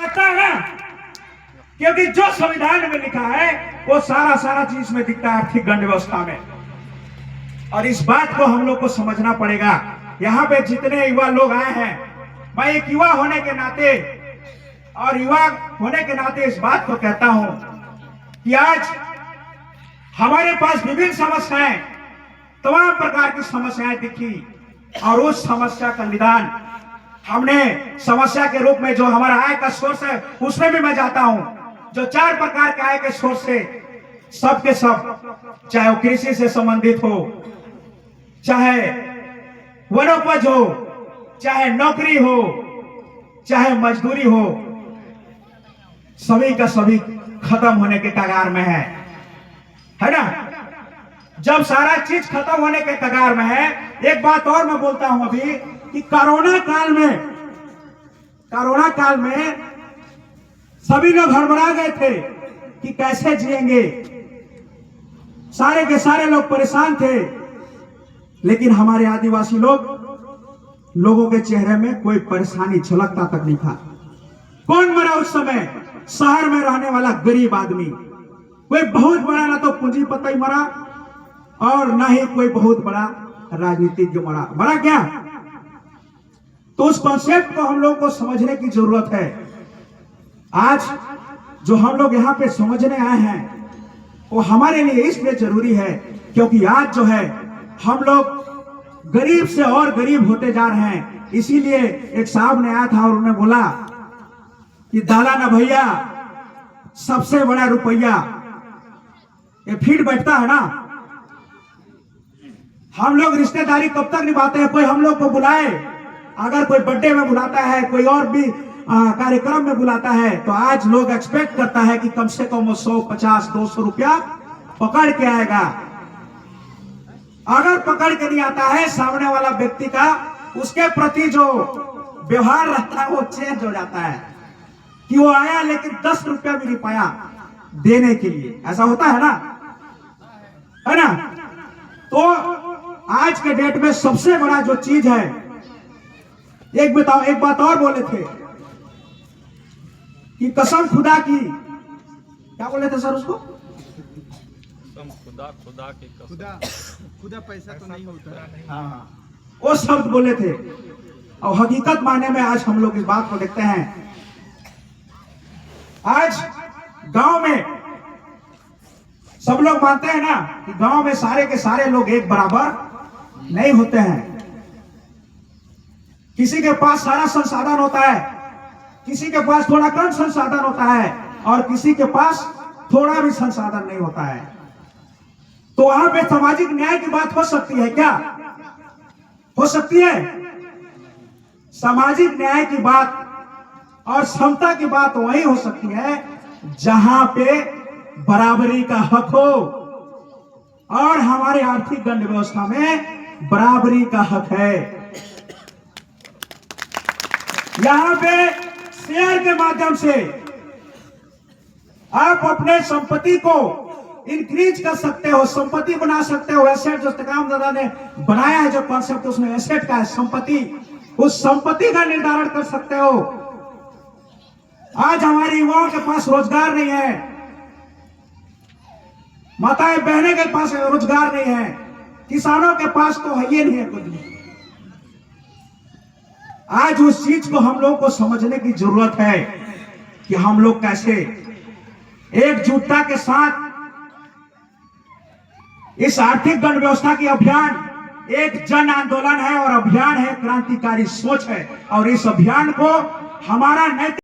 लगता है ना, क्योंकि जो संविधान में लिखा है वो सारा चीज में दिखता है आर्थिक गण व्यवस्था में। और इस बात को हम लोग को समझना पड़ेगा। यहाँ पे जितने युवा लोग आए हैं, मैं एक युवा होने के नाते इस बात को कहता हूं कि आज हमारे पास विभिन्न समस्याएं, तमाम प्रकार की समस्याएं दिखी, और उस समस्या का निदान हमने समस्या के रूप में जो हमारा आय का सोर्स है उसमें भी मैं जाता हूं। जो 4 प्रकार के आय के सोर्स से सब के सब, चाहे वो कृषि से संबंधित हो, चाहे वनोपज हो, चाहे नौकरी हो, चाहे मजदूरी हो, सभी का सभी खत्म होने के कगार में है ना। जब सारा चीज खत्म होने के कगार में है, एक बात और मैं बोलता हूं अभी कि कोरोना काल में सभी लोग हड़बड़ा गए थे कि कैसे जिएंगे, सारे के सारे लोग परेशान थे। लेकिन हमारे आदिवासी लोगों के चेहरे में कोई परेशानी झलकता तक नहीं था। कौन मरा उस समय? शहर में रहने वाला गरीब आदमी। कोई बहुत बड़ा ना तो पूंजीपति मरा, और ना ही कोई बहुत बड़ा राजनीतिज्ञ मरा क्या? तो उस कॉन्सेप्ट को हम लोग को समझने की जरूरत है। आज जो हम लोग यहाँ पे समझने आए हैं वो हमारे लिए इसलिए जरूरी है क्योंकि आज जो है हम लोग गरीब से और गरीब होते जा रहे हैं। इसीलिए एक साहब ने आया था और उन्होंने बोला कि दादा ना भैया, सबसे बड़ा रुपया ये फीट बैठता है ना। हम लोग रिश्तेदारी कब तक निभाते हैं? कोई हम लोग को बुलाए, अगर कोई बर्थडे में बुलाता है, कोई और भी कार्यक्रम में बुलाता है, तो आज लोग एक्सपेक्ट करता है कि कम से कम 150-200 रुपया पकड़ के आएगा। अगर पकड़ के नहीं आता है, सामने वाला व्यक्ति का उसके प्रति जो व्यवहार रहता है वो चेंज हो जाता है कि वो आया लेकिन 10 रुपया भी नहीं पाया देने के लिए। ऐसा होता है ना। तो आज के डेट में सबसे बड़ा जो चीज है, एक बात और बोले थे कि कसम खुदा की, क्या बोले थे सर उसको? खुदा पैसा तो नहीं होता। हाँ, वो शब्द बोले थे। और हकीकत माने में आज हम लोग इस बात को देखते हैं। आज गांव में सब लोग मानते हैं ना कि गांव में सारे के सारे लोग एक बराबर नहीं होते हैं। किसी के पास सारा संसाधन होता है, किसी के पास थोड़ा कम संसाधन होता है, और किसी के पास थोड़ा भी संसाधन नहीं होता है। तो वहां पे सामाजिक न्याय की बात हो सकती है क्या? हो सकती है। सामाजिक न्याय की बात और समता की बात वही हो सकती है जहां पे बराबरी का हक हो, और हमारे आर्थिक दंड व्यवस्था में बराबरी का हक है। यहां पे शेयर के माध्यम से आप अपने संपत्ति को इंक्रीज कर सकते हो, संपत्ति बना सकते हो। एसेट जो तकाम दादा ने बनाया है, जो कॉन्सेप्ट उसमें एसेट का है, संपत्ति, उस संपत्ति का निर्धारण कर सकते हो। आज हमारे युवाओं के पास रोजगार नहीं है, माताएं बहनें के पास रोजगार नहीं है, किसानों के पास तो है ही नहीं है कुछ भी। आज उस चीज को हम लोग को समझने की जरूरत है कि हम लोग कैसे एकजुटता के साथ इस आर्थिक दंड व्यवस्था की अभियान एक जन आंदोलन है, और अभियान है क्रांतिकारी सोच है, और इस अभियान को हमारा नैतिक